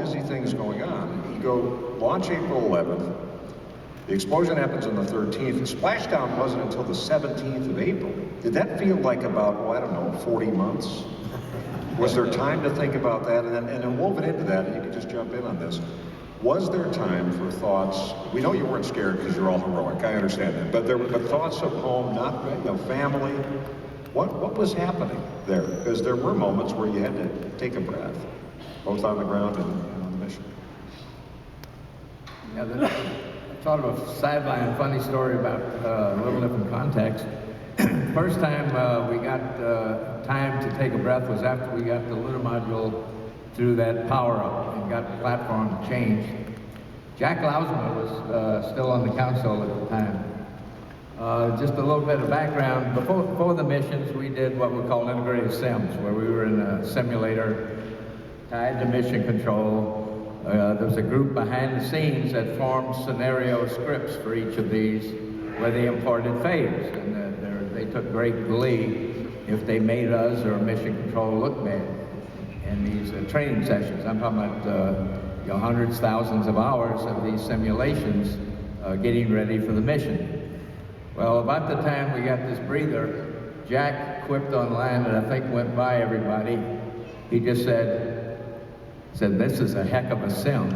busy things going on. You go launch April 11th. The explosion happens on the 13th. The splashdown wasn't until the 17th of April. Did that feel like about, oh, I don't know, 40 months? Was there time to think about that? And then woven into that, and you can just jump in on this. Was there time for thoughts? We know you weren't scared because you're all heroic. I understand that. But thoughts of home, not family. What was happening there? Because there were moments where you had to take a breath, both on the ground and on the mission. Yeah, sort of a sideline funny story about a little different context. First time we got time to take a breath was after we got the lunar module through that power up and got the platform changed. Jack Lausma was still on the console at the time. Just a little bit of background. Before the missions, we did what we call integrated sims, where we were in a simulator tied to mission control. There was a group behind the scenes that formed scenario scripts for each of these where they imported failures, and they took great glee if they made us or mission control look bad in these training sessions. I'm talking about hundreds, thousands of hours of these simulations getting ready for the mission. Well, about the time we got this breather, Jack quipped online, and I think went by everybody. He just said, this is a heck of a sim.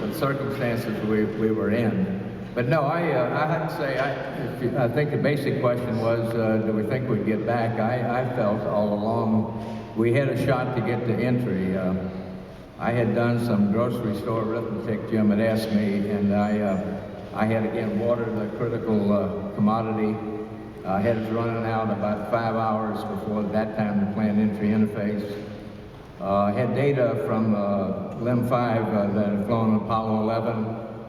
The circumstances we were in. But no, I have to say, I think the basic question was, do we think we'd get back? I felt all along we had a shot to get to entry. I had done some grocery store arithmetic, Jim had asked me, and I had again watered the critical commodity. I had us running out about 5 hours before that time to plan entry interface. I had data from LIM 5 that had flown Apollo 11,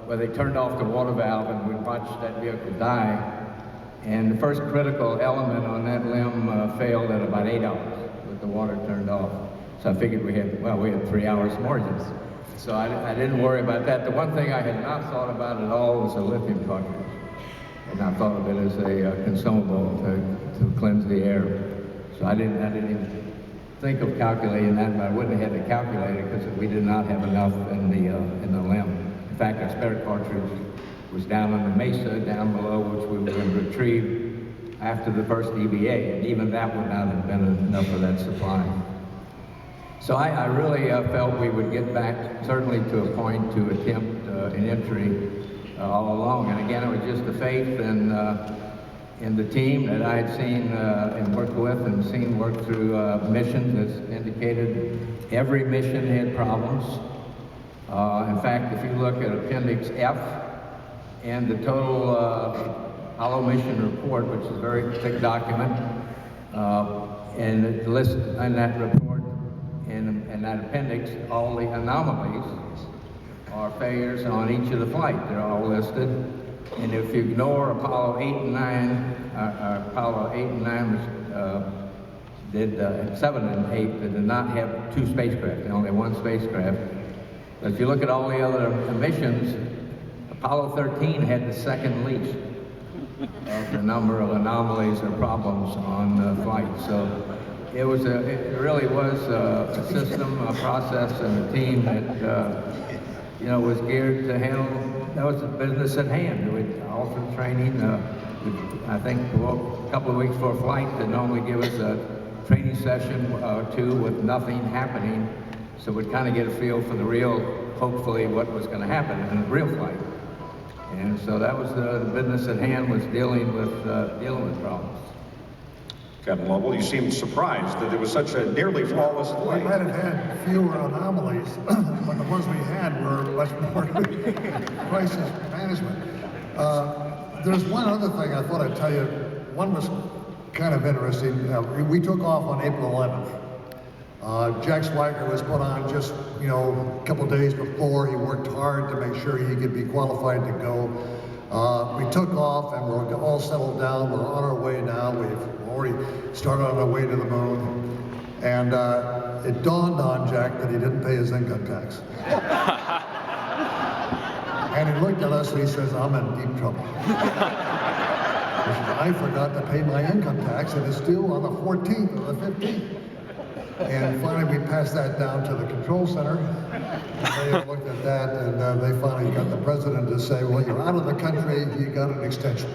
where they turned off the water valve and we watched that vehicle die. And the first critical element on that LIM failed at about 8 hours with the water turned off. So I figured we had 3 hours margin. So I didn't worry about that. The one thing I had not thought about at all was a lithium cartridge. And I thought of it as a consumable to cleanse the air. So I didn't even think of calculating that, but I wouldn't have had to calculate it because we did not have enough in the LIM. In fact, our spare cartridge was down on the mesa down below, which we were going to retrieve after the first EVA, and even that would not have been enough of that supply. So I really felt we would get back, certainly to a point to attempt an entry all along. And again, it was just the faith in the team that I had seen and worked with and seen work through missions as indicated. Every mission had problems. In fact, if you look at Appendix F and the total Apollo mission report, which is a very thick document, and it lists in that report, in that appendix, all the anomalies or failures on each of the flights. They're all listed. And if you ignore Apollo 8 and 9, Apollo 8 and 9 did 7 and 8 that did not have 2 spacecraft, only 1 spacecraft. But if you look at all the other missions, Apollo 13 had the second least of the number of anomalies or problems on flights. So it really was a system, a process, and a team that was geared to handle. That was the business at hand. All through training, I think a couple of weeks before flight, they normally give us a training session or 2 with nothing happening, so we'd kind of get a feel for the real, hopefully, what was going to happen in a real flight. And so that was the business at hand, was dealing with problems. Captain Lovell, you seemed surprised that it was such a nearly flawless flight. We might have had fewer anomalies, but the ones we had were much more crisis management. There's one other thing I thought I'd tell you. One was kind of interesting. We took off on April 11th. Jack Swigert was put on just, a couple days before. He worked hard to make sure he could be qualified to go. We took off and we're all settled down. We're on our way now. We've already started on our way to the moon. And it dawned on Jack that he didn't pay his income tax. And he looked at us and he says, I'm in deep trouble. He says, I forgot to pay my income tax and it's due on the 14th or the 15th. And finally, we passed that down to the control center. They looked at that, and they finally got the president to say, well, you're out of the country, you got an extension.